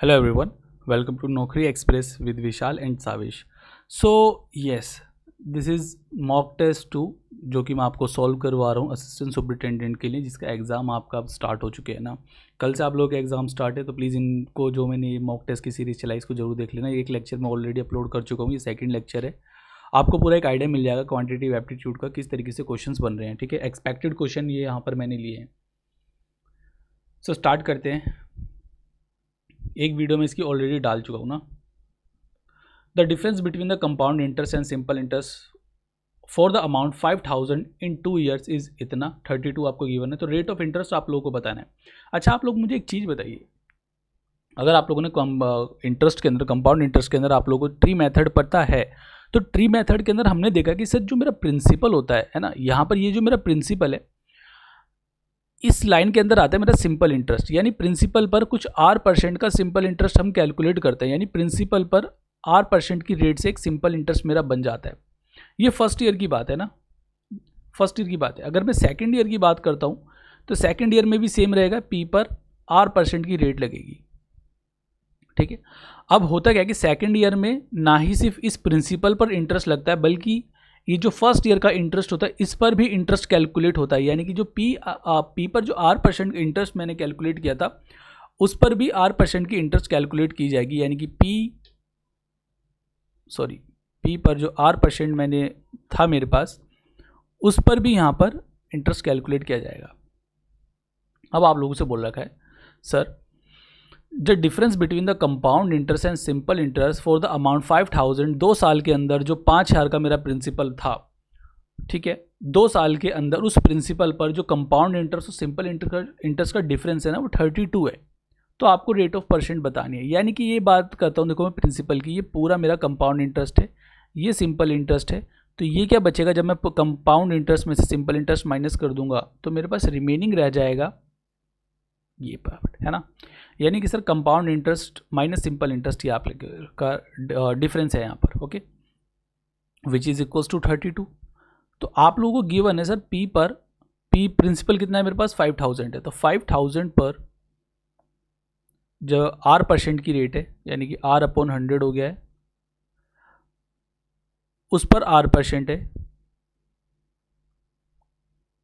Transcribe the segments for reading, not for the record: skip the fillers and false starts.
Hello everyone, welcome to Naukri Express with Vishal and Savish. So yes, this is mock test 2 जो कि मैं आपको solve करवा रहा हूँ असिस्टेंट सुपरिटेंडेंट के लिए, जिसका एग्ज़ाम आपका अब स्टार्ट हो चुके हैं ना। कल से आप लोगों के एग्ज़ाम स्टार्ट है, तो प्लीज़ इनको जो मैंने मॉक टेस्ट की सीरीज़ चलाई इसको जरूर देख लेना। एक लेक्चर मैं ऑलरेडी अपलोड कर चुका हूँ, ये सेकंड लेक्चर है। आपको पूरा एक आइडिया मिल जाएगा क्वांटिटेटिव एप्टीट्यूड का, किस तरीके से क्वेश्चंस बन रहे हैं। ठीक है, एक्सपेक्टेड क्वेश्चन ये यहाँ पर मैंने लिए हैं। सो स्टार्ट करते हैं। एक वीडियो में इसकी ऑलरेडी डाल चुका हूँ ना। The difference between the compound interest and simple interest for the amount 5000 in 2 years is इतना 32 आपको गिवन है। तो रेट ऑफ इंटरेस्ट आप लोगों को बताना है। अच्छा, आप लोग मुझे एक चीज़ बताइए, अगर आप लोगों ने इंटरेस्ट के अंदर, कंपाउंड इंटरेस्ट के अंदर आप लोगों को ट्री मेथड पता है, तो ट्री मेथड के अंदर हमने देखा कि सर जो मेरा प्रिंसिपल होता है ना, यहाँ पर ये जो मेरा प्रिंसिपल है इस लाइन के अंदर आता है मेरा सिंपल इंटरेस्ट, यानी प्रिंसिपल पर कुछ R% का सिंपल इंटरेस्ट हम कैलकुलेट करते हैं, यानी प्रिंसिपल पर R% की रेट से एक सिंपल इंटरेस्ट मेरा बन जाता है। ये फर्स्ट ईयर की बात है ना, फर्स्ट ईयर की बात है। अगर मैं सेकंड ईयर की बात करता हूँ तो सेकंड ईयर में भी सेम रहेगा, P पर R% की रेट लगेगी। ठीक है, अब होता क्या है कि सेकंड ईयर में ना ही सिर्फ इस प्रिंसिपल पर इंटरेस्ट लगता है, बल्कि ये जो फर्स्ट ईयर का इंटरेस्ट होता है इस पर भी इंटरेस्ट कैलकुलेट होता है। यानी कि जो पी पर जो R% इंटरेस्ट मैंने कैलकुलेट किया था उस पर भी R% की इंटरेस्ट कैलकुलेट की जाएगी। यानी कि पी पर जो R% मैंने था मेरे पास उस पर भी यहाँ पर इंटरेस्ट कैलकुलेट किया जाएगा। अब आप लोगों से बोल रखा है sir the difference between the compound interest and simple interest for the amount 5000, 2 साल के अंदर जो 5000 का मेरा प्रिंसिपल था, ठीक है, 2 साल के अंदर उस प्रिंसिपल पर जो कंपाउंड इंटरेस्ट और सिंपल इंटरेस्ट का डिफरेंस है ना वो 32 है। तो आपको रेट ऑफ परसेंट बतानी है। यानी कि ये बात करता हूँ, देखो मैं प्रिंसिपल की, ये पूरा मेरा कंपाउंड इंटरेस्ट है, ये सिंपल इंटरेस्ट है। तो ये क्या बचेगा, जब मैं कंपाउंड इंटरेस्ट में से सिंपल इंटरेस्ट माइनस कर दूंगा तो मेरे पास रिमेनिंग रह जाएगा ये पार्ट, है ना। यानी कि sir compound interest minus simple interest, ये आप का डिफरेंस है यहाँ पर, okay, which is equals to 32। तो आप लोगों को गिवन है सर पी पर, पी प्रिंसिपल कितना है मेरे पास 5000 है, तो 5000 पर जो R% की रेट है, यानी कि R/100 हो गया है, उस पर R% है,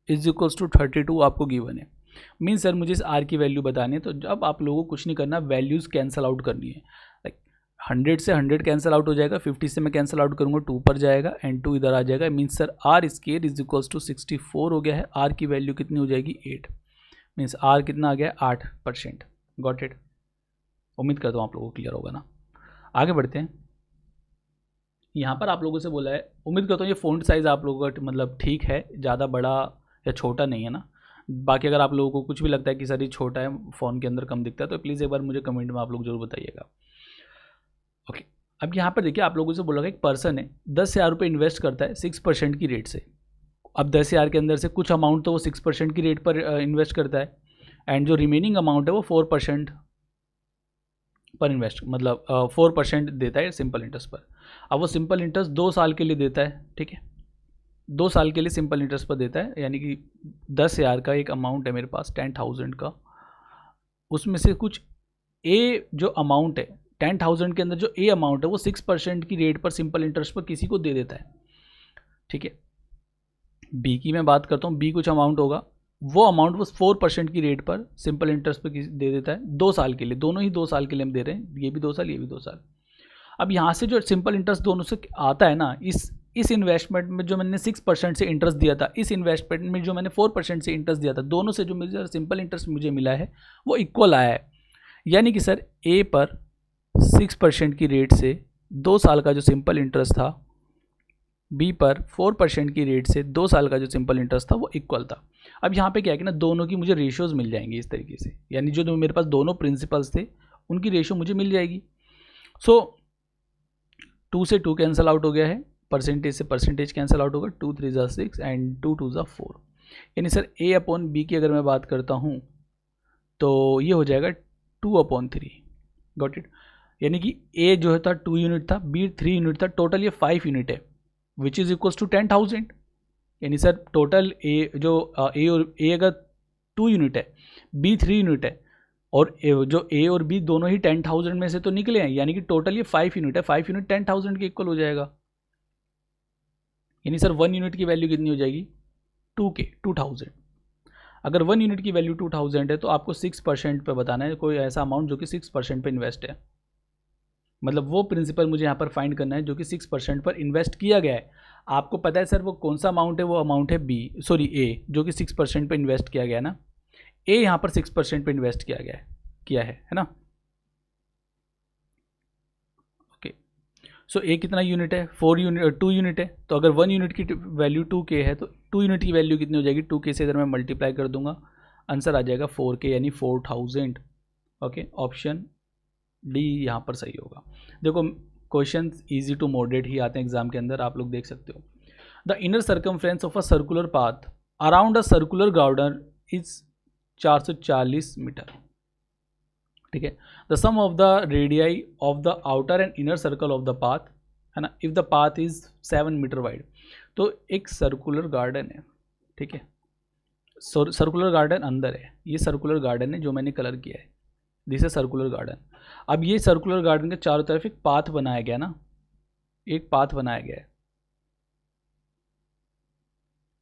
इज इक्वल्स टू 32 आपको गिवन है। मीन सर मुझे इस R की वैल्यू बतानी है, तो जब आप लोगों को कुछ नहीं करना, वैल्यूज़ कैंसिल आउट करनी है। लाइक 100 से 100 कैंसिल आउट हो जाएगा, 50 से मैं कैंसिल आउट करूँगा 2 पर जाएगा एंड 2 इधर आ जाएगा। Means sir R² is equals to 64 हो गया है। R की वैल्यू कितनी हो जाएगी 8, मीन्स R कितना आ गया 8%। Got it. उम्मीद करता हूँ आप लोगों को क्लियर होगा ना। आगे बढ़ते हैं। यहाँ पर आप लोगों से बोला है, उम्मीद करता हूँ ये फ़ॉन्ट साइज़ आप लोगों का मतलब ठीक है, ज़्यादा बड़ा या छोटा नहीं है ना। बाकी अगर आप लोगों को कुछ भी लगता है कि सर ये छोटा है, फ़ोन के अंदर कम दिखता है, तो प्लीज़ एक बार मुझे कमेंट में आप लोग जरूर बताइएगा। ओके, अब यहाँ पर देखिए आप लोगों से बोला एक पर्सन है 10,000 रुपये इन्वेस्ट करता है 6% की रेट से। अब 10,000 के अंदर से कुछ अमाउंट तो वो 6% की रेट पर इन्वेस्ट करता है, एंड जो रिमेनिंग अमाउंट है वो 4% पर इन्वेस्ट, मतलब 4% देता है सिंपल इंटरेस्ट पर। अब वो सिंपल इंटरेस्ट 2 साल के लिए देता है, ठीक है, 2 साल के लिए सिंपल इंटरेस्ट पर देता है। यानी कि 10,000 का एक अमाउंट है मेरे पास 10,000 का, उसमें से कुछ ए जो अमाउंट है 10,000 के अंदर जो ए अमाउंट है वो 6% की रेट पर सिंपल इंटरेस्ट पर किसी को दे देता है। ठीक है, बी की मैं बात करता हूँ, बी कुछ अमाउंट होगा, वो अमाउंट वो 4% की रेट पर सिंपल इंटरेस्ट पर दे देता है 2 साल के लिए। दोनों ही 2 साल के लिए हम दे रहे हैं, ये भी 2 साल, ये भी 2 साल। अब यहाँ से जो सिंपल इंटरेस्ट दोनों से आता है ना, इस इन्वेस्टमेंट में जो मैंने 6% से इंटरेस्ट दिया था, इस इन्वेस्टमेंट में जो मैंने 4% से इंटरेस्ट दिया था, दोनों से जो मुझे सिंपल इंटरेस्ट मुझे मिला है वो इक्वल आया है। यानी कि सर ए पर 6% की रेट से 2 साल का जो सिंपल इंटरेस्ट था, बी पर 4% की रेट से 2 साल का जो सिंपल इंटरेस्ट था वो इक्वल था। अब यहाँ पे क्या है कि ना दोनों की मुझे रेशियोज़ मिल जाएंगी इस तरीके से, यानी जो मेरे पास दोनों प्रिंसिपल्स थे उनकी रेशियो मुझे मिल जाएगी। सो 2 से 2 कैंसिल आउट हो गया है, परसेंटेज से परसेंटेज कैंसिल आउट होगा, 2 3 × 6 एंड 2 2 × 4। यानी सर A/B की अगर मैं बात करता हूँ तो ये हो जाएगा 2/3। Got it. यानी कि A जो है था 2 यूनिट था, B 3 यूनिट था, टोटल ये 5 यूनिट है, विच इज़ इक्वल्स टू 10,000। यानी सर टोटल A जो A अगर 2 यूनिट है, B 3 यूनिट है, और जो ए और बी दोनों ही 10,000 में से तो निकले हैं, यानी कि टोटल ये 5 यूनिट है, 5 यूनिट 10,000 के इक्वल हो जाएगा। यानी सर 1 यूनिट की वैल्यू कितनी हो जाएगी? 2K, 2000। अगर 1 यूनिट की वैल्यू 2000 है तो आपको 6% पे बताना है कोई ऐसा अमाउंट जो कि 6% पे इन्वेस्ट है। मतलब वो प्रिंसिपल मुझे यहाँ पर फाइंड करना है जो कि 6% पर इन्वेस्ट किया गया है। आपको पता है सर वो कौन सा अमाउंट है? वो अमाउंट है ए, जो कि 6% पे इन्वेस्ट किया गया है ना। ए यहाँ पर 6% पे इन्वेस्ट किया है ना। ओके, सो ए कितना यूनिट है? 2 यूनिट है। तो अगर 1 यूनिट की वैल्यू 2K है तो 2 यूनिट की वैल्यू कितनी हो जाएगी? 2K से इधर मैं मल्टीप्लाई कर दूंगा, आंसर आ जाएगा 4K यानी 4000। ओके, ऑप्शन डी यहाँ पर सही होगा। देखो क्वेश्चन इजी टू मॉडरेट ही आते हैं एग्जाम के अंदर, आप लोग देख सकते हो। The inner circumference of a circular path around a circular garden is 440 metre. ठीक है। The sum of the radii of the outer and inner circle of the path, है ना, if the path is 7 metre wide. तो एक circular garden है, ठीक है, circular garden अंदर है, ये सर्कुलर गार्डन है जो मैंने कलर किया है, दिस है सर्कुलर गार्डन। अब ये सर्कुलर गार्डन के चारों तरफ एक पाथ बनाया गया ना, एक पाथ बनाया गया है,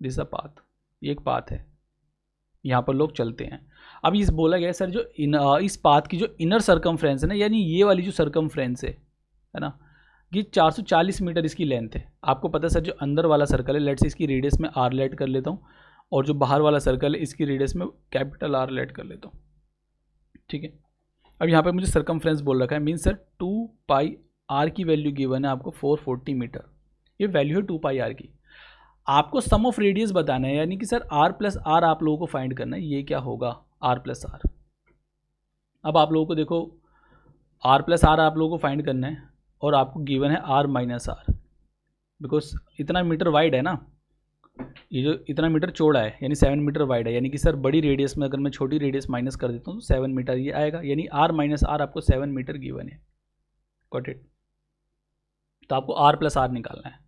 दिस अ पाथ, ये एक पाथ है, यहाँ पर लोग चलते हैं। अब इस बोला गया है सर जो इस पाथ की जो इनर सर्कमफ्रेंस है ना, यानी ये वाली जो सर्कमफ्रेंस है ना, ये 440 मीटर इसकी लेंथ है। आपको पता है सर जो अंदर वाला सर्कल है, लेट्स से इसकी रेडियस में आर लेट कर लेता हूँ, और जो बाहर वाला सर्कल है इसकी रेडियस में कैपिटल आर लेट कर लेता हूँ। ठीक है। अब यहाँ पर मुझे सर्कमफ्रेंस बोल रखा है, मीन सर 2 पाई आर की वैल्यू गिवन है आपको 440 मीटर, ये वैल्यू है 2 पाई आर की। आपको सम ऑफ रेडियस बताना है, यानी कि सर आर प्लस आर आप लोगों को फाइंड करना है, ये क्या होगा? R plus R. अब आप लोगों को देखो आर प्लस आर आप लोगों को फाइंड करना है, और आपको गिवन है आर माइनस आर, बिकॉज इतना मीटर वाइड है ना, ये जो इतना मीटर चौड़ा है यानी 7 मीटर वाइड है, यानी कि सर बड़ी रेडियस में अगर मैं छोटी रेडियस माइनस कर देता हूँ तो 7 मीटर ये आएगा, यानी आर माइनस आर आपको 7 मीटर गिवन है। Got it. तो आपको आर प्लस आर निकालना है।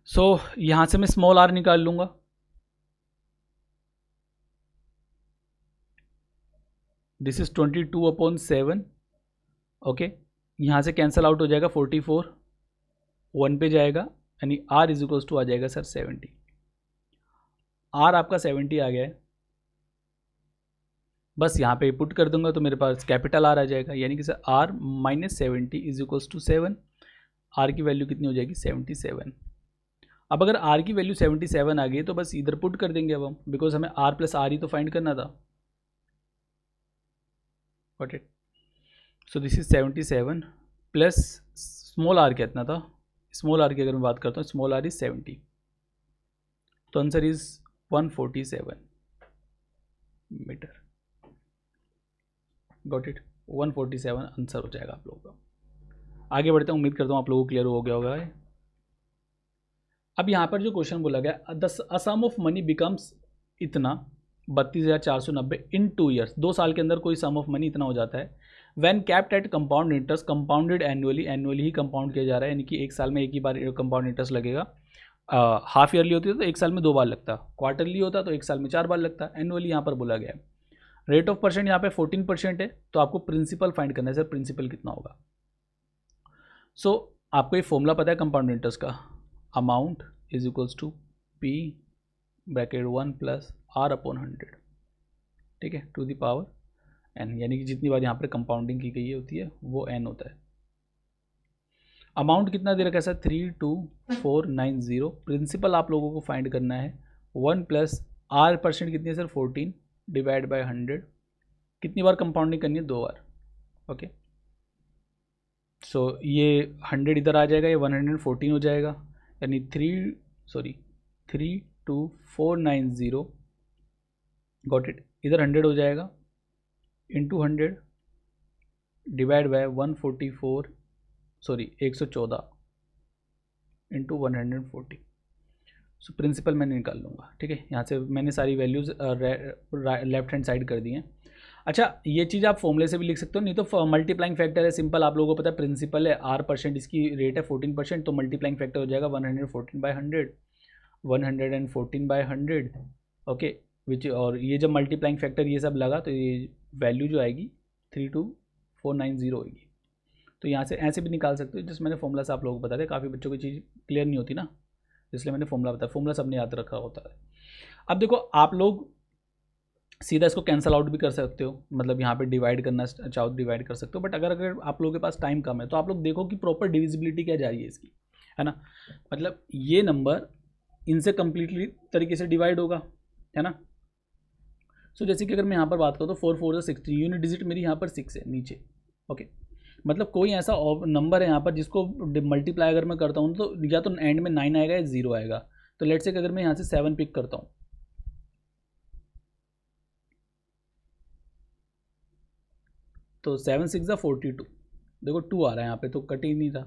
सो यहाँ से मैं स्मॉल आर निकाल लूँगा, दिस इज 22/7। ओके, यहाँ से कैंसिल आउट हो जाएगा 44, 1 पे जाएगा, यानी आर इज इक्वल्स टू आ जाएगा सर 70। आर आपका 70 आ गया है, बस यहाँ पे पुट कर दूंगा तो मेरे पास कैपिटल आर आ जाएगा, यानी कि sir R minus 70 is equals to 7। R की वैल्यू कितनी हो जाएगी? 77। अब अगर आर की वैल्यू 77 आ गई तो बस इधर पुट कर देंगे अब हम, बिकॉज हमें आर प्लस आर ही तो फाइंड करना था। Got it. So this is 77 plus small R कितना था? स्मॉल आर की अगर मैं बात करता हूँ, स्मॉल आर इज 70, तो answer is 147 metre. Got it, 147 answer हो जाएगा आप लोगों का। आगे बढ़ते हैं, उम्मीद करता हूँ आप लोगों को क्लियर हो गया होगा। अब यहाँ पर जो क्वेश्चन बोला गया, अ सम ऑफ मनी बिकम्स इतना 32,490 इन 2 ईयर्स, 2 साल के अंदर कोई सम ऑफ मनी इतना हो जाता है। When kept at compound interest, compounded annually, annually ही कंपाउंड किया जा रहा है, यानी कि एक साल में एक ही बार कंपाउंड इंटरेस्ट लगेगा। हाफ ईयरली होती है तो एक साल में 2 बार लगता, क्वार्टरली होता तो एक साल में 4 बार लगता, एनुअली यहाँ पर बोला गया है। रेट ऑफ परसेंट यहाँ पे 14% है, तो आपको प्रिंसिपल फाइंड करना है। सर प्रिंसिपल कितना होगा? सो आपको ये फॉर्मूला पता है कंपाउंड इंटरेस्ट का, amount is equals to P bracket 1 plus R upon 100, ठीक है, टू द पावर एन, यानी कि जितनी बार यहाँ पर कंपाउंडिंग की गई होती है वो एन होता है। अमाउंट कितना दे रखा है सर? 32490। प्रिंसिपल आप लोगों को फाइंड करना है 1 प्लस आर परसेंट कितनी है सर? 14 divide by 100। कितनी बार कंपाउंडिंग करनी है? 2 बार। ओके, सो ये 100 इधर आ जाएगा, ये 114 हो जाएगा, यानी 32490 गॉट इट, इधर 100 हो जाएगा into 100 divide by 114 into 140। So principal मैंने निकाल लूँगा, ठीक है। यहाँ से मैंने सारी वैल्यूज़ लेफ्ट हैंड साइड कर दी हैं। अच्छा, ये चीज़ आप फॉर्मूले से भी लिख सकते हो, नहीं तो मल्टीप्लाइंग फैक्टर है सिंपल, आप लोगों को पता है प्रिंसिपल है, आर परसेंट इसकी रेट है 14%, तो मल्टीप्लाइंग फैक्टर हो जाएगा 114/100, 114/100। ओके, विच, और ये जब मल्टीप्लाइंग फैक्टर ये सब लगा तो ये वैल्यू जो आएगी 32490 होगी। तो यहाँ से ऐसे भी निकाल सकते हो, जिस मैंने फॉर्मूला से आप लोगों को बता दिया। काफ़ी बच्चों की चीज़ क्लियर नहीं होती ना, इसलिए मैंने फॉर्मूला बताया, फॉर्मूला सबने याद रखा होता है। अब देखो आप लोग सीधा इसको कैंसिल आउट भी कर सकते हो, मतलब यहाँ पे डिवाइड करना चाहो डिवाइड कर सकते हो, बट अगर अगर आप लोगों के पास टाइम कम है तो आप लोग देखो कि प्रॉपर डिविजिबिलिटी क्या जा रही है इसकी, है ना। मतलब ये नंबर इनसे कंप्लीटली तरीके से डिवाइड होगा, है ना। सो जैसे कि अगर मैं यहाँ पर बात करूँ तो 4 4 60, यूनिट डिजिट मेरी यहाँ पर 6 है नीचे, ओके। मतलब कोई ऐसा नंबर है यहाँ पर जिसको मल्टीप्लाई अगर मैं करता हूँ तो या तो एंड में 9 आएगा या 0 आएगा। तो लेट्स से अगर मैं यहाँ से 7 पिक करता हूँ, तो 7 6 42, देखो 2 आ रहा है यहाँ पे, तो कट ही नहीं रहा।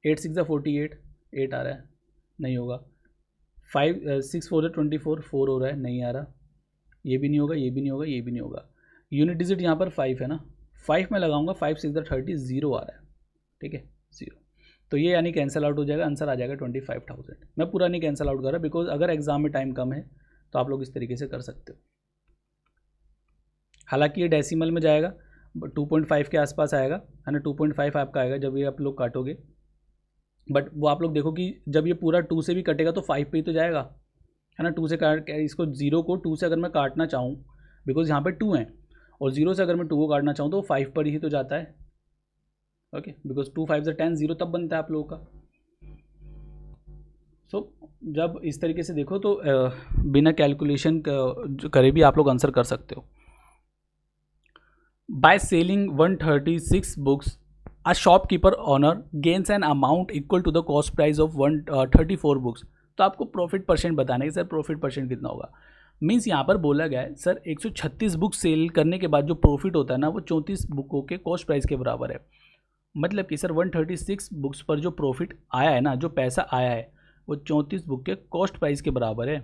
8 6 48, 8 आ रहा है, नहीं होगा। 5 6 4 24, 4 हो रहा है, नहीं आ रहा। ये भी नहीं होगा, ये भी नहीं होगा, ये भी नहीं होगा। यूनिट डिजिट यहाँ पर 5 है ना, 5 में लगाऊंगा, 5 6 30, 0 आ रहा है, ठीक है 0। तो ये यानी कैंसिल आउट हो जाएगा, आंसर आ जाएगा 25,000। मैं पूरा नहीं कैंसिल आउट कर रहा, बिकॉज अगर एग्जाम में टाइम कम है तो आप लोग इस तरीके से कर सकते हो। हालांकि ये डेसिमल में जाएगा, 2.5 के आसपास आएगा, है ना। 2.5 आपका आएगा जब ये आप लोग काटोगे, बट वो आप लोग देखो कि जब ये पूरा 2 से भी कटेगा तो 5 पे ही तो जाएगा, है ना। 2 से काट इसको, 0 को 2 से अगर मैं काटना चाहूँ, बिकॉज यहाँ पे 2 हैं, और 0 से अगर मैं 2 को काटना चाहूँ तो 5 पर ही तो जाता है, ओके। बिकॉज 2 5 से 10, 0 तब बनता है आप लोगों का। सो जब इस तरीके से देखो तो बिना कैलकुलेशन करे भी आप लोग आंसर कर सकते हो। By selling 136 books a shopkeeper owner gains an amount equal to the cost price of 134 books. तो आपको प्रॉफिट परसेंट बताना है कि सर प्रॉफिट परसेंट कितना होगा। मीन्स यहाँ पर बोला गया है सर 136 बुक सेल करने के बाद जो प्रॉफिट होता है ना वो 34 बुकों के कॉस्ट प्राइस के बराबर है। मतलब कि सर 136 बुक्स पर जो प्रॉफिट आया है ना, जो पैसा आया है वो 34 बुक के कॉस्ट प्राइस के बराबर है,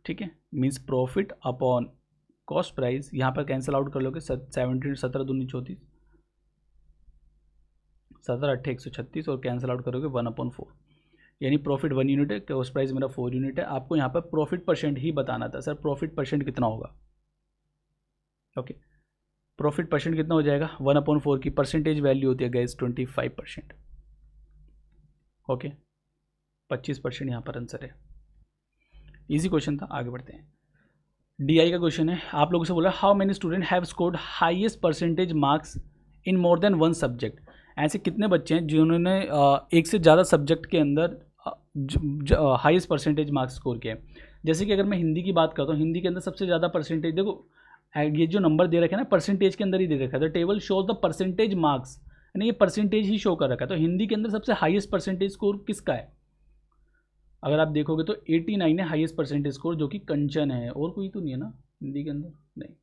ठीक है। Means profit upon cost price, यहाँ पर कैंसिल आउट कर लोगे, 17 17 दूनी 34, 17 8 136 और कैंसिल आउट करोगे 1/4, यानी प्रॉफिट 1 यूनिट है, कॉस्ट प्राइस मेरा 4 यूनिट है। आपको यहाँ पर प्रॉफिट परसेंट ही बताना था, सर प्रॉफिट परसेंट कितना होगा, ओके। प्रॉफिट परसेंट कितना हो जाएगा, 1/4 की परसेंटेज वैल्यू होती है गैस 25%, ओके। 25% यहाँ पर आंसर है। इजी क्वेश्चन था, आगे बढ़ते हैं। DI का क्वेश्चन है, आप लोगों से बोला how many student have scored highest percentage marks in more than one subject. ऐसे कितने बच्चे हैं जिन्होंने एक से ज़्यादा सब्जेक्ट के अंदर हाईएस्ट परसेंटेज मार्क्स स्कोर किया है। जैसे कि अगर मैं हिंदी की बात करता हूँ, हिंदी के अंदर सबसे ज़्यादा परसेंटेज, देखो ये जो नंबर दे रखे हैं ना परसेंटेज के अंदर ही दे रखा है, the table shows the percentage marks, यानी ये परसेंटेज ही शो कर रखा है। तो हिंदी के अंदर सबसे हाईएस्ट परसेंटेज स्कोर किसका है, अगर आप देखोगे तो 89 है हाईएस्ट परसेंटेज स्कोर, जो कि कंचन है, और कोई तो नहीं है ना हिंदी के अंदर, नहीं।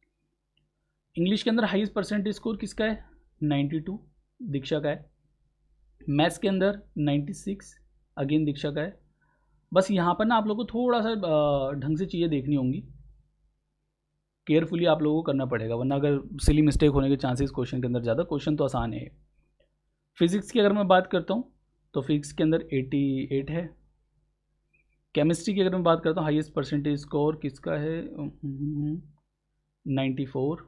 इंग्लिश के अंदर हाईएस्ट परसेंटेज स्कोर किसका है, 92 दीक्षा का है। मैथ्स के अंदर 96 अगेन दीक्षा का है। बस यहाँ पर ना आप लोगों को थोड़ा सा ढंग से चीज़ें देखनी होंगी, केयरफुली आप लोगों को करना पड़ेगा, वरना अगर सिली मिस्टेक होने के चांसेस क्वेश्चन के अंदर ज़्यादा। क्वेश्चन तो आसान है। फिजिक्स की अगर मैं बात करता हूँ तो फिजिक्स के अंदर 88 है। केमिस्ट्री की अगर मैं बात करता हूँ हाईएस्ट परसेंटेज स्कोर किसका है, 94,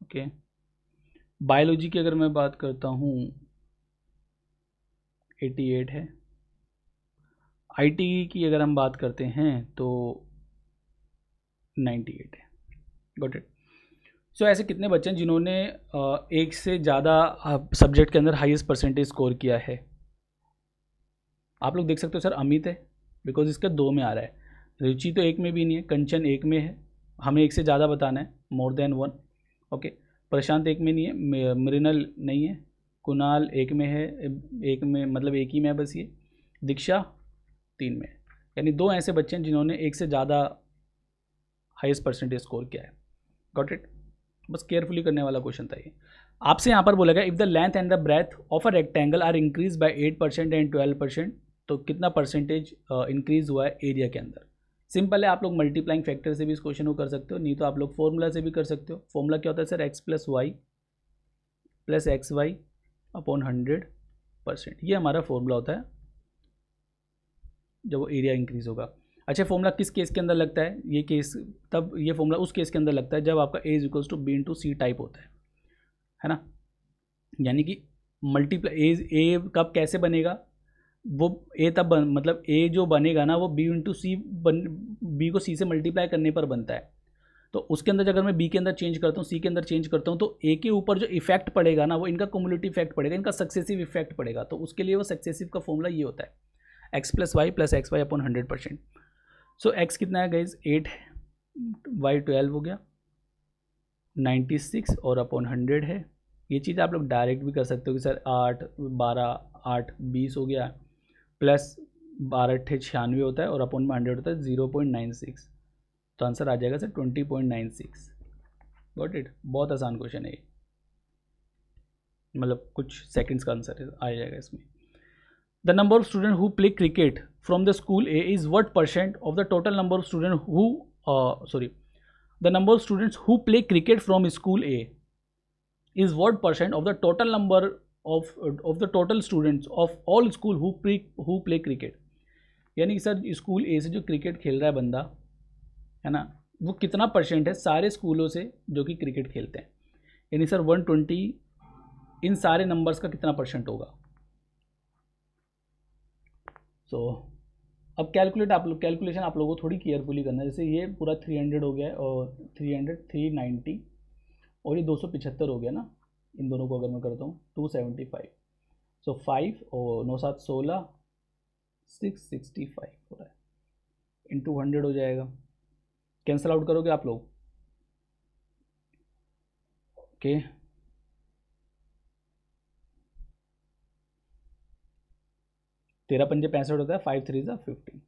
ओके। बायोलॉजी की अगर मैं बात करता हूँ 88 है। IT की अगर हम बात करते हैं तो 98 है। Got it. सो ऐसे कितने बच्चे हैं जिन्होंने एक से ज़्यादा सब्जेक्ट के अंदर हाईएस्ट परसेंटेज स्कोर किया है। आप लोग देख सकते हो सर अमित है, बिकॉज इसका 2 में आ रहा है। रुचि तो 1 में भी नहीं है, कंचन 1 में है, हमें एक से ज़्यादा बताना है, मोर देन 1, ओके। प्रशांत 1 में नहीं है, मृणाल नहीं है, कुणाल 1 में है, 1 में मतलब 1 ही में है बस ये, दीक्षा 3 में है। यानी 2 ऐसे बच्चे हैं जिन्होंने एक से ज़्यादा हाईएस्ट परसेंटेज स्कोर किया है। Got it. बस केयरफुली करने वाला क्वेश्चन था ये। आपसे यहाँ पर बोला गया if the length and the breadth of a rectangle are increase by 8% and 12%, तो कितना परसेंटेज इंक्रीज हुआ है एरिया के अंदर। सिंपल है, आप लोग मल्टीप्लाइंग फैक्टर से भी इस क्वेश्चन को कर सकते हो, नहीं तो आप लोग फॉर्मूला से भी कर सकते हो। फॉर्मूला क्या होता है सर, x+y अपॉन 100%, ये हमारा फॉर्मूला होता है जब वो एरिया इंक्रीज होगा। अच्छा, फॉर्मूला किस केस के अंदर लगता है? ये केस तब, ये फॉर्मूला उस केस के अंदर लगता है जब आपका A is equals to B into C type होता है ना। यानी कि मल्टीप्लाई ए कब कैसे बनेगा, वो ए तब मतलब ए जो बनेगा ना वो बी इंटू सी बी को सी से मल्टीप्लाई करने पर बनता है। तो उसके अंदर अगर मैं बी के अंदर चेंज करता हूँ, सी के अंदर चेंज करता हूँ, तो ए के ऊपर जो इफेक्ट पड़ेगा ना वो इनका कम्युलेटिव इफेक्ट पड़ेगा, इनका सक्सेसिव इफेक्ट पड़ेगा। तो उसके लिए वो सक्सेसिव का फॉर्मूला ये होता है एक्स प्लस वाई अपॉन 100%। सो एक्स कितना है गाइज 8 है, वाई 12 हो गया, 96 और अपॉन 100 है। ये चीज़ आप लोग डायरेक्ट भी कर सकते हो कि सर 8 12 8 20 हो गया, प्लस 12 8 96 होता है और अपॉन में 100 होता है 0.96, तो आंसर आ जाएगा सर 20.96। Got it. बहुत आसान क्वेश्चन है ये, मतलब कुछ सेकंड्स का आंसर आ जाएगा इसमें। The number of student who play cricket from the school A is what percent of the total number of student who the number of students who play cricket from school A is what percent of the total number of the total students of all school who play cricket। यानी कि sir school ए से जो cricket खेल रहा है बंदा है ना, वो कितना परसेंट है सारे स्कूलों से जो कि क्रिकेट खेलते हैं। यानी सर 120 इन सारे नंबर्स का कितना परसेंट होगा। सो अब कैलकुलेशन आप लोगों को थोड़ी केयरफुली करना है। जैसे ये पूरा 300 हो गया है और 300 390 और ये 275 हो गया ना, इन दोनों को अगर मैं करता हूँ 275। सो 5 और 9 7 16 665 हो रहा है, इंटू 100 हो जाएगा। कैंसिल आउट करोगे आप लोग, ओके। 13 पंजे 65 होता है, 5 3 ज़ा 50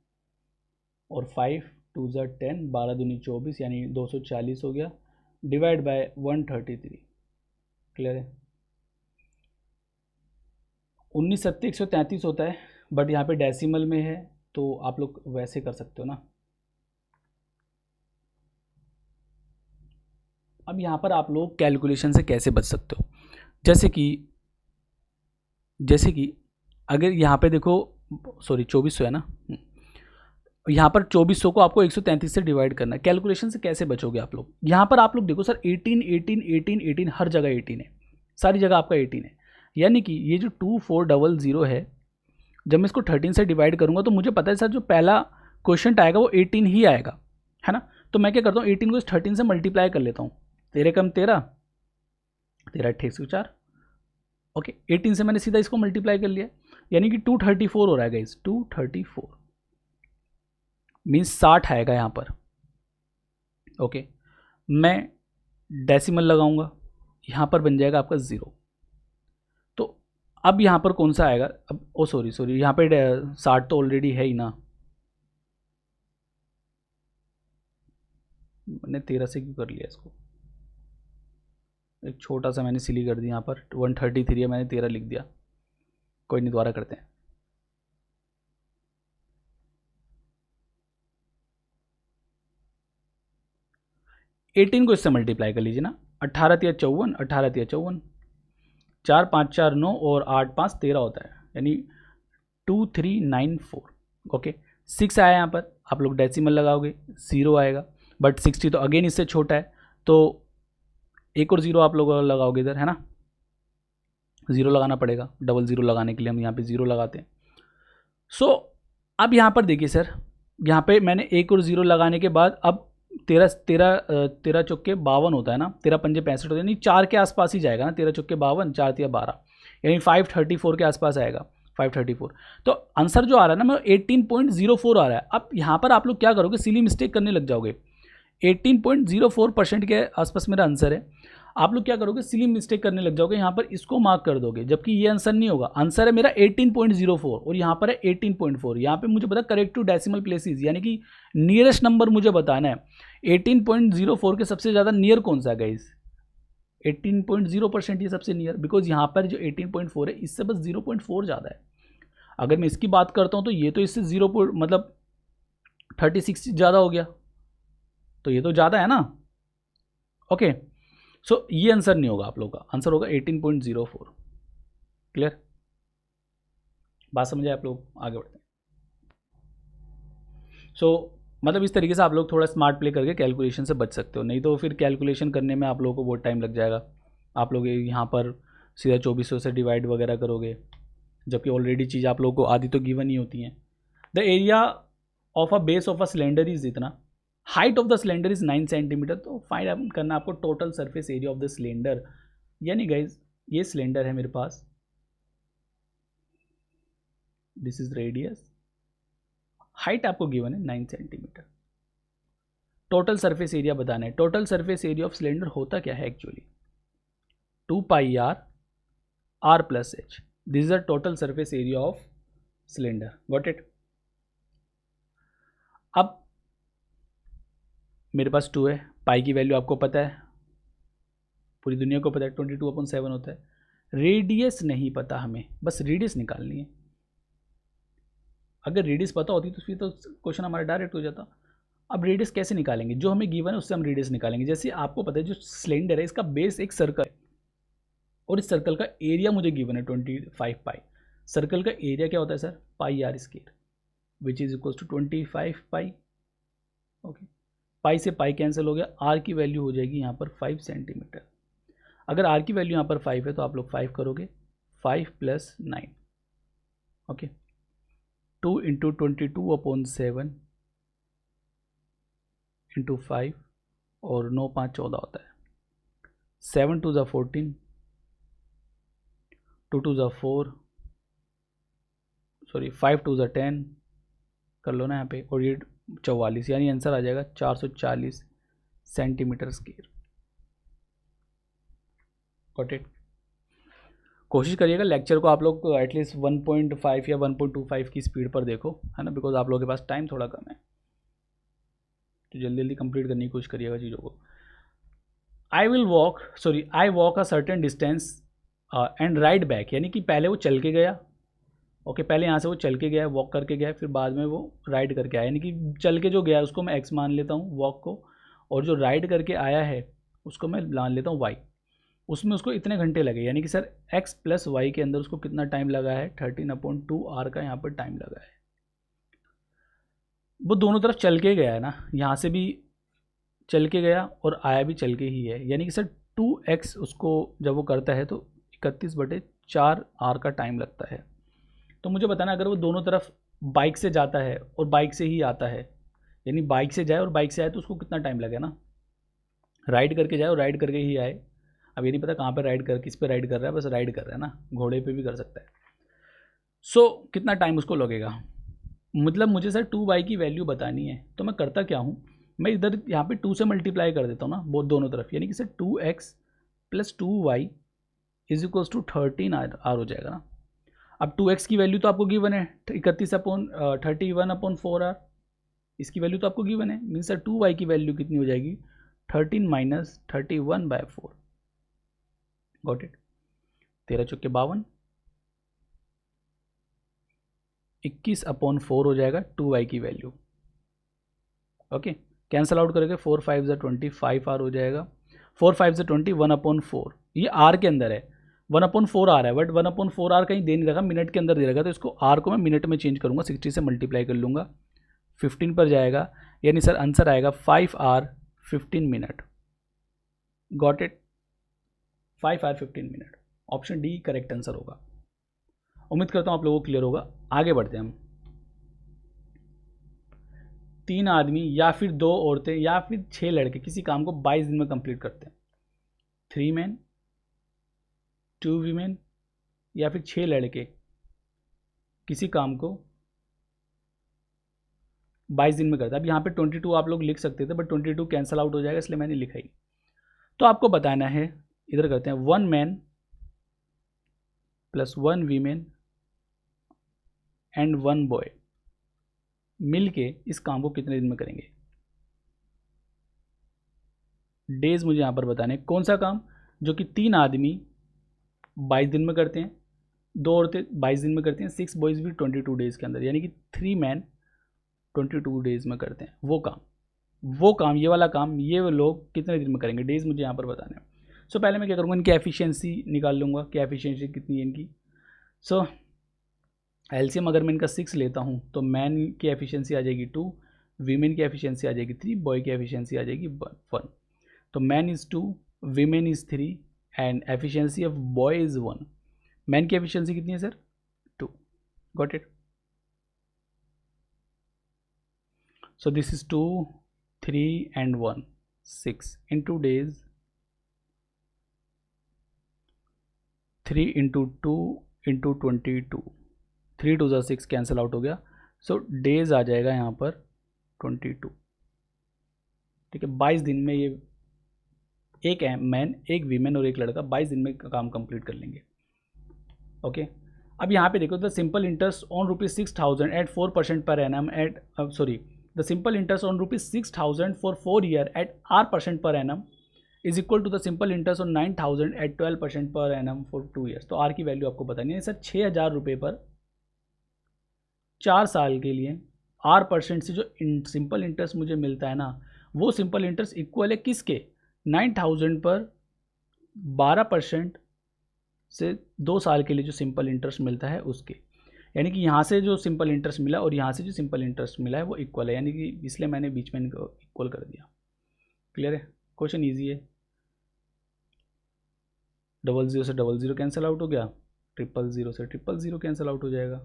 और 5 2 ज़ा 10, 12 दूनी 24 यानी 240 हो गया, डिवाइड बाय 133। क्लियर है। 19 सत्ते 133 होता है, बट यहाँ पे डेसिमल में है तो आप लोग वैसे कर सकते हो ना। अब यहाँ पर आप लोग कैलकुलेशन से कैसे बच सकते हो, जैसे कि अगर यहाँ पे देखो, सॉरी 2400 है ना, यहाँ पर 2400 को आपको 133 से डिवाइड करना है। कैलकुलेशन से कैसे बचोगे आप लोग, यहाँ पर आप लोग देखो सर 18 18 18 18 हर जगह 18 है, सारी जगह आपका 18 है। यानी कि ये जो 2400 है, जब मैं इसको 13 से डिवाइड करूँगा तो मुझे पता है सर जो पहला क्वेश्चन आएगा वो 18 ही आएगा, है ना। तो मैं क्या करता हूँ 18 को इस 13 से मल्टीप्लाई कर लेता हूँ, 13 कम 13 13 8 104, ओके। 18 से मैंने सीधा इसको मल्टीप्लाई कर लिया, यानी कि 234 हो रहा है गाइस, 234 मीन्स 60 आएगा यहाँ पर, ओके। मैं डेसिमल लगाऊंगा, यहाँ पर बन जाएगा आपका 0। तो अब यहाँ पर कौन सा आएगा, अब ओ सॉरी यहाँ पे 60 तो ऑलरेडी है ही ना, मैंने 13 से क्यों कर लिया इसको, एक छोटा सा मैंने सिली कर दिया, यहाँ पर 133 है, मैंने 13 लिख दिया, कोई नहीं दोबारा करते हैं। एटीन को इससे मल्टीप्लाई कर लीजिए ना, 18 तिया 54, 18 तिया 54, 4 5 4 9 और 8 5 13 होता है, यानी 2394, ओके। 6 आया यहाँ पर, आप लोग डेसिमल लगाओगे 0 आएगा, बट 60 तो अगेन इससे छोटा है, तो एक और 0 आप लोग लगाओगे इधर, है ना, 0 लगाना पड़ेगा। डबल 0 लगाने के लिए हम यहाँ पे 0 लगाते हैं। सो अब यहाँ पर देखिए सर, यहाँ पे मैंने एक और 0 लगाने के बाद अब 13 चौके 52 होता है ना, 13 पंजे 65 होता है, यानी 4 के आसपास ही जाएगा ना, 13 चौके 52, 4 तिया 12, यानी 534 के आसपास आएगा, 534। तो आंसर जो आ रहा है ना मैं 18.04 आ रहा है। अब यहाँ पर आप लोग क्या करोगे, सिली मिस्टेक करने लग जाओगे। 18.04% के आसपास मेरा आंसर है, आप लोग क्या करोगे, सिली मिस्टेक करने लग जाओगे, यहाँ पर इसको मार्क कर दोगे, जबकि ये आंसर नहीं होगा। आंसर है मेरा 18.04 और यहाँ पर है 18.4। यहाँ पे मुझे पता करेक्ट टू डेसिमल प्लेसेस, यानी कि नियरेस्ट नंबर मुझे बताना है। 18.04 के सबसे ज़्यादा नियर कौन सा है गाइस, 18.0% ये सबसे नियर, बिकॉज यहाँ पर जो 18.4 है इससे बस 0.4 ज़्यादा है। अगर मैं इसकी बात करता हूँ तो ये तो इससे 0 मतलब 36 ज़्यादा हो गया, तो ये तो ज़्यादा है ना, ओके। सो ये आंसर नहीं होगा आप लोगों का, आंसर होगा 18.04। क्लियर, बात समझे आप लोग, आगे बढ़ते हैं। मतलब इस तरीके से आप लोग थोड़ा स्मार्ट प्ले करके कैलकुलेशन से बच सकते हो, नहीं तो फिर कैलकुलेशन करने में आप लोगों को बहुत टाइम लग जाएगा। आप लोग यहाँ पर सीधा 2400 से डिवाइड वगैरह करोगे, जबकि ऑलरेडी चीज़ आप लोगों को आधी तो गिवन ही होती हैं। The area of a base of a cylinder is इतना, height of the cylinder is 9 centimetre. तो फाइंड करना आपको total surface area of the cylinder, यानी गाइज ये सिलेंडर है मेरे पास, दिस इज रेडियस, हाइट आपको गिवन है 9 सेंटीमीटर, टोटल सरफेस एरिया बताना है। Total surface area of cylinder होता क्या है actually, 2 pi r plus h, this is the total surface area of cylinder, got it. अब मेरे पास 2 है, पाई की वैल्यू आपको पता है, पूरी दुनिया को पता है 22/7 होता है। रेडियस नहीं पता हमें, बस रेडियस निकालनी है। अगर रेडियस पता होती तो फिर तो क्वेश्चन हमारा डायरेक्ट हो जाता। अब रेडियस कैसे निकालेंगे, जो हमें गिवन है उससे हम रेडियस निकालेंगे। जैसे आपको पता है जो सिलेंडर है इसका बेस एक सर्कल है और इस सर्कल का एरिया मुझे गिवन है 25 पाई। सर्कल का एरिया क्या होता है sir, pi r square, which is equal to 25 pi. Okay, pi से पाई कैंसिल हो गया, r की वैल्यू हो जाएगी यहाँ पर 5 सेंटीमीटर। अगर r की वैल्यू यहाँ पर 5 है तो आप लोग 5 करोगे, 5 + 9, ओके, 2 × 22/7 × 5 और 9 5 14 होता है, 7 2 ज़ा 14, 2 2 ज़ा 4, सॉरी 5 2 ज़ा 10 कर लो ना यहाँ पे, और ये 44, यानी आंसर आ जाएगा 440 सेंटीमीटर स्क्वायर, गॉट इट। कोशिश करिएगा लेक्चर को आप लोग एटलीस्ट 1.5 या 1.25 की स्पीड पर देखो, है ना, बिकॉज आप लोगों के पास टाइम थोड़ा कम है, तो जल्दी जल्दी कंप्लीट करने की कोशिश करिएगा चीज़ों को। I walk a certain distance and ride back, यानी कि पहले वो चल के गया, ओके, पहले यहाँ से वो चल के गया, वॉक करके गया, फिर बाद में वो राइड करके आया, यानी कि चल के जो गया उसको मैं x मान लेता हूँ वॉक को, और जो राइड करके आया है उसको मैं मान लेता हूँ y। उसमें उसको इतने घंटे लगे, यानी कि सर x + y के अंदर उसको कितना टाइम लगा है, 13/2 r का यहाँ पर टाइम लगा है। वो दोनों तरफ चल के गया है ना, यहाँ से भी चल के गया और आया भी चल के ही है, यानी कि सर 2x उसको जब वो करता है तो 31/4 r का टाइम लगता है। तो मुझे बताना, अगर वो दोनों तरफ बाइक से जाता है और बाइक से ही आता है, यानी बाइक से जाए और बाइक से आए तो उसको कितना टाइम लगे ना, राइड करके जाए और राइड करके ही आए। अब ये नहीं पता कहाँ पे राइड कर, किस पे राइड कर रहा है, बस राइड कर रहा है ना, घोड़े पे भी कर सकता है। सो कितना टाइम उसको लगेगा, मतलब मुझे सर 2y की वैल्यू बतानी है, तो मैं करता क्या हूँ, मैं इधर यहाँ पे 2 से मल्टीप्लाई कर देता हूँ ना बहुत दोनों तरफ, यानी कि सर 2x + 2y = 13r हो जाएगा ना। अब 2x की वैल्यू तो आपको गिवन है 31/4r, इसकी वैल्यू तो आपको गिवन है, मीन्स सर 2y की वैल्यू कितनी हो जाएगी, 13 - 31/4, गॉट इट। 13 चौके 52, 21/4 हो जाएगा 2y की वैल्यू, ओके, कैंसल आउट करके 4 5 ज़ा 25r हो जाएगा, 4 5 ज़ा 20, 1/4, ये r के अंदर है, 1/4 आ रहा है, बट 1/4 r कहीं दे नहीं रखा, मिनट के अंदर दे रखा, तो इसको r को मैं मिनट में चेंज करूँगा, 60 से मल्टीप्लाई कर लूँगा, 15 पर जाएगा, यानी सर आंसर आएगा 5r 15 minute, got it, 5r 15 minute, option D correct answer होगा। उम्मीद करता हूँ आप लोगों को क्लियर होगा। आगे बढ़ते हैं हम। 3 आदमी या फिर 2 औरतें या फिर 6 लड़के किसी काम को 22 दिन में कंप्लीट करते हैं। 3 मैन, 2 वीमेन या फिर 6 लड़के किसी काम को 22 दिन में करते हैं। अब यहाँ पे 22 आप लोग लिख सकते थे, बट 22 कैंसल आउट हो जाएगा, इसलिए मैंने लिखा ही। तो आपको बताना है, इधर करते हैं, 1 मैन + 1 वीमेन एंड 1 बॉय मिल के इस काम को कितने दिन में करेंगे। डेज मुझे यहाँ पर बताने, कौन सा काम, जो कि 3 आदमी 22 दिन में करते हैं, 2 औरतें 22 दिन में करती हैं, 6 बॉयज़ भी 22 डेज़ के अंदर, यानी कि 3 मैन 22 डेज़ में करते हैं। वो काम ये वाला काम ये वो लोग कितने दिन में करेंगे, डेज़ मुझे यहाँ पर बताने हैं। सो पहले मैं क्या करूँगा, इनकी एफिशिएंसी निकाल लूँगा कि एफिशिएंसी कितनी है इनकी। सो एलसीएम अगर मैं इनका 6 लेता हूँ तो मैन की एफिशिएंसी आ जाएगी 2, वीमेन की एफिशिएंसी आ जाएगी 3, बॉय की एफिशिएंसी आ जाएगी 1. तो man is 2, women is 3 and efficiency of boy is 1. Man की एफिशिएंसी कितनी है sir? 2. Got it. So this is 2, 3 and 1, 6 in 2 days. 3 into 2 into 22. 3 2 6 cancel out हो गया. सो डेज आ जाएगा यहाँ पर 22. ठीक है, 22 दिन में ये एक मैन, एक वीमेन और एक लड़का 22 दिन में काम कंप्लीट कर लेंगे. ओके. अब यहाँ पे देखो, the simple interest on ₹6,000 at 4% per annum at the simple interest on ₹6,000 for 4 years at R% per annum is equal to the simple interest on 9,000 at 12% per annum for 2 years. तो R की value आपको बतानी है sir. 6,000 रुपये पर 4 साल के लिए R% से जो सिंपल इंटरेस्ट मुझे मिलता है ना, वो सिंपल इंटरेस्ट इक्वल है किसके? 9,000 पर 12% से 2 साल के लिए जो सिंपल इंटरेस्ट मिलता है उसके. यानी कि यहाँ से जो सिंपल इंटरेस्ट मिला और यहाँ से जो सिंपल इंटरेस्ट मिला है वो इक्वल है, यानी कि इसलिए मैंने बीच में इनको इक्वल कर दिया. क्लियर है? क्वेश्चन इजी है. 00 से 00 कैंसिल आउट हो गया, 000 से 000 कैंसिल आउट हो जाएगा.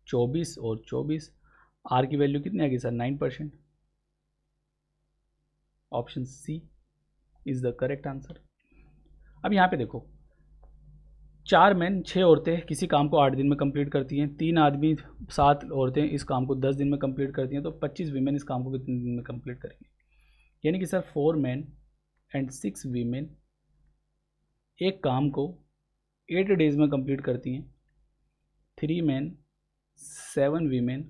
24 और 24. आर की वैल्यू कितनी आ गई sir? 9%. Option C is the correct answer. अब यहाँ पे देखो, 4 मैन 6 औरतें किसी काम को 8 दिन में कंप्लीट करती हैं. 3 आदमी 7 औरतें इस काम को 10 दिन में कंप्लीट करती हैं. तो 25 वीमेन इस काम को कितने दिन में कंप्लीट करेंगे? यानी कि सर 4 मैन एंड 6 वीमेन एक काम को 8 डेज़ में कंप्लीट करती हैं. 3 मैन 7 वीमेन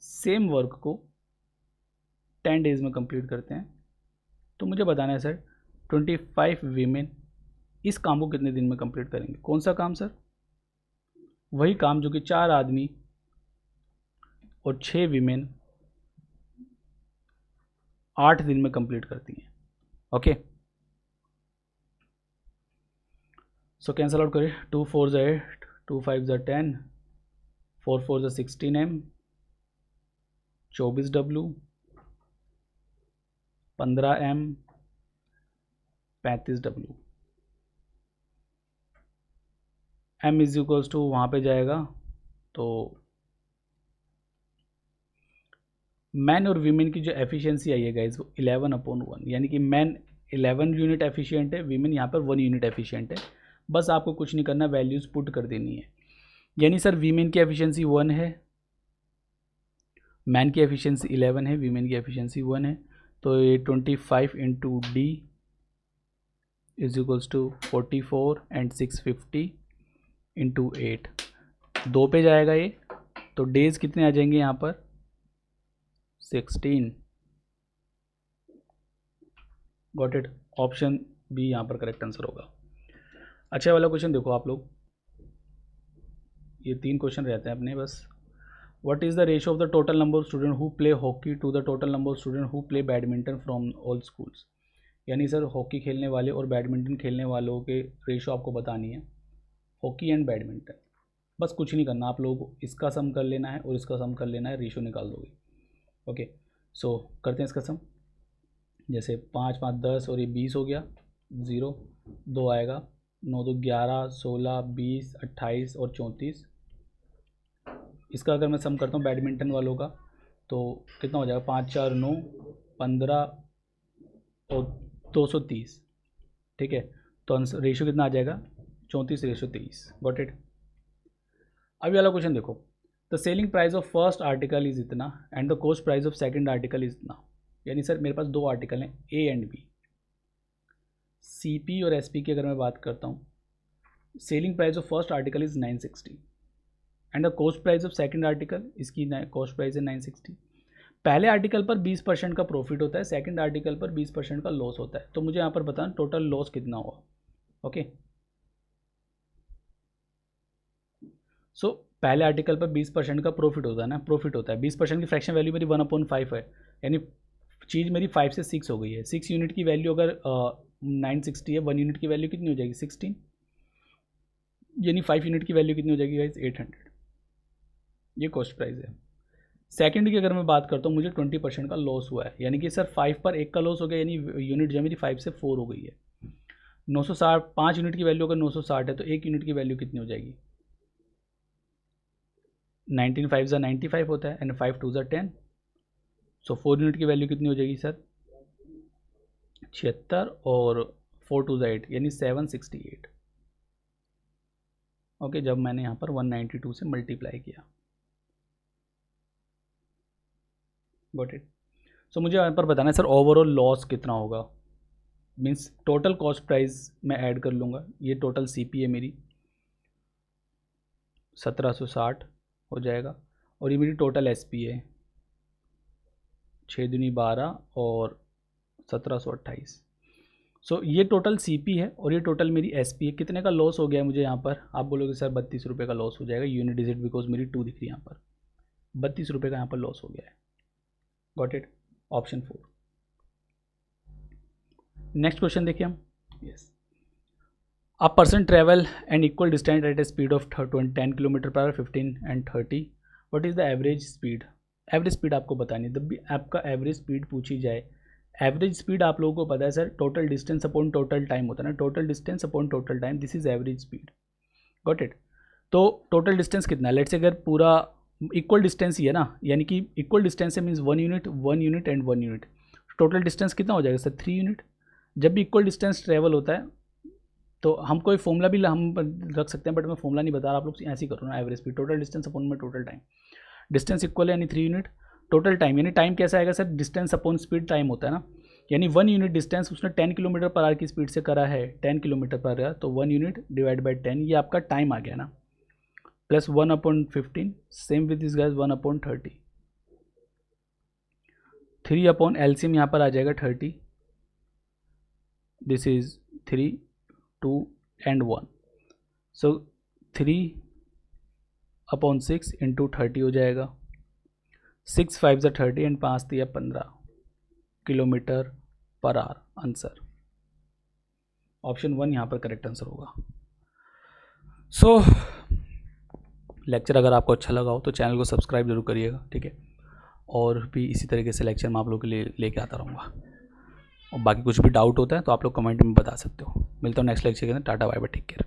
सेम वर्क को 10 डेज़ में कंप्लीट करते हैं. तो मुझे बताना है सर 25 वीमेन इस काम को कितने दिन में कंप्लीट करेंगे? कौन सा काम सर? वही काम जो कि 4 आदमी और 6 वीमेन 8 दिन में कंप्लीट करती हैं. ओके. सो कैंसल आउट करें. 2 4 ज़ा 8, 2 5 ज़ा 10, 4 4 ज़ा 16M, 24W, 15M, 35W. M is equals to वहाँ पे जाएगा तो मैन और वीमेन की जो एफिशिएंसी आई है गाइज वो 11/1, यानी कि मैन 11 यूनिट एफिशिएंट है, वीमेन यहाँ पर 1 यूनिट एफिशिएंट है. बस आपको कुछ नहीं करना, वैल्यूज़ पुट कर देनी है. यानी सर वीमेन की एफिशिएंसी 1 है, मैन की एफिशिएंसी 11 है, वीमेन की एफिशिएंसी 1 है. तो ये 25 into D is equals to 44 and 650 into 8. 2 पे जाएगा ये, तो डेज कितने आ जाएंगे यहाँ पर? 16. Got it. ऑप्शन बी यहाँ पर करेक्ट आंसर होगा. अच्छा वाला क्वेश्चन देखो आप लोग, ये 3 क्वेश्चन रहते हैं अपने बस. What is the ratio of the total number of student who play hockey to the total number of student who play badminton from all schools? यानी सर हॉकी खेलने वाले और बैडमिंटन खेलने वालों के रेशियो आपको बतानी है. हॉकी एंड बैडमिंटन, बस कुछ नहीं करना, आप लोग इसका सम कर लेना है और इसका सम कर लेना है, रेशियो निकाल दोगे. ओके. सो करते हैं इसका सम. जैसे 5 5 10 और ये 20 हो गया, 0 2 आएगा, 9 2 11 16 20 28 और 34. इसका अगर मैं सम करता हूँ बैडमिंटन वालों का तो कितना हो जाएगा? 5 4 9 15 और 230. ठीक है. तो रेशियो कितना आ जाएगा? 34/23. Got it. अभी वाला क्वेश्चन देखो, the selling price of first article is इतना and the cost price of second article is इतना. यानी सर मेरे पास 2 आर्टिकल हैं ए एंड बी. सीपी और एसपी की अगर मैं बात करता हूँ, selling price of first article is 960 and the cost price of second article, इसकी कॉस्ट प्राइस है 960. पहले आर्टिकल पर 20% का प्रॉफिट होता है, सेकंड आर्टिकल पर 20% का लॉस होता है. तो मुझे यहाँ पर बताना टोटल लॉस कितना हुआ. ओके. सो पहले आर्टिकल पर 20% का प्रॉफिट होता है ना, प्रॉफिट होता है. 20% की फ्रैक्शन वैल्यू मेरी 1/5 है, यानी चीज़ मेरी 5 से 6 हो गई है. 6 यूनिट की वैल्यू अगर 960 है, 1 यूनिट की वैल्यू कितनी हो जाएगी? 16. यानी 5 यूनिट की वैल्यू कितनी हो जाएगी गाइस? 800. ये कॉस्ट प्राइस है. सेकंड की अगर मैं बात करता हूँ, मुझे 20% का लॉस हुआ है, यानी कि सर 5 पर 1 का लॉस हो गया, यानी यूनिट जो मेरी 5 से 4 हो गई है। 960, 5 यूनिट की वैल्यू अगर 960 है तो 1 यूनिट की वैल्यू कितनी हो जाएगी? 19 5 ज़ा 95 होता है, एंड 5 2 ज़ा 10। सो 4 यूनिट की वैल्यू कितनी हो जाएगी सर? 76, और 4 2 ज़ा 8, यानी 768। ओके, जब मैंने यहाँ पर 192 से मल्टीप्लाई किया। Got it. सो मुझे यहाँ पर बताना है सर ओवरऑल लॉस कितना होगा, मीन्स टोटल कॉस्ट प्राइस मैं ऐड कर लूँगा। ये टोटल सीपी है मेरी 1760 हो जाएगा, और ये मेरी टोटल एसपी है 6 दूनी 12 और 1728। सो ये टोटल सीपी है और ये टोटल मेरी एसपी है। कितने का लॉस हो गया है मुझे यहाँ पर? आप बोलोगे सर 32 रुपये का लॉस हो जाएगा, यूनिट डिजिट बिकॉज मेरी 2 दिख रही है यहाँ पर, 32 रुपये का यहाँ पर लॉस हो गया है। Got it, option 4। Next question देखिए हम। Yes, a person travel an equal distance at a speed of 10 kilometre per hour, 15 and 30। What is the average speed? Average speed आपको बतानी है। जब भी आपका एवरेज स्पीड पूछी जाए, एवरेज स्पीड आप लोगों को पता है sir, total distance upon total time होता है ना, total distance upon total time, this is average speed. Got it. तो टोटल डिस्टेंस कितना है? लेट्स से अगर पूरा इक्वल डिस्टेंस ही है ना, यानी कि इक्वल डिस्टेंस है means 1 unit 1 unit and 1 unit, total distance कितना हो जाएगा सर? 3 यूनिट। जब भी इक्वल डिस्टेंस ट्रेवल होता है तो हम कोई फॉर्मूला भी हम रख सकते हैं, बट मैं फॉर्मूला नहीं बता रहा, आप लोग ऐसे ही करो ना, average speed total distance upon में टोटल टाइम। डिस्टेंस इक्वल है यानी 3 यूनिट, टोटल टाइम यानी टाइम कैसा आएगा sir? Distance upon speed time होता है ना, यानी 1 यूनिट डिस्टेंस उसने 10 किलोमीटर पर आवर की स्पीड से करा है, 10 किलोमीटर पर आवर, तो 1 यूनिट डिवाइड बाई 10, ये आपका टाइम आ गया ना, plus 1/15, same with this guys 1/30, 3 LCM यहाँ पर आ जाएगा 30, this is 3 2 and 1, so 3/6 into 30 हो जाएगा, 6 5 ज़ा 30 and 5 3 15 kilometre per our. Answer option 1 यहाँ पर करेक्ट आंसर होगा। सो लेक्चर अगर आपको अच्छा लगा हो तो चैनल को सब्सक्राइब जरूर करिएगा, ठीक है, और भी इसी तरीके से लेक्चर मैं आप लोगों के लिए लेके आता रहूँगा, और बाकी कुछ भी डाउट होता है तो आप लोग कमेंट में बता सकते हो। मिलता हूँ नेक्स्ट लेक्चर के अंदर। Tata bye bye, take care.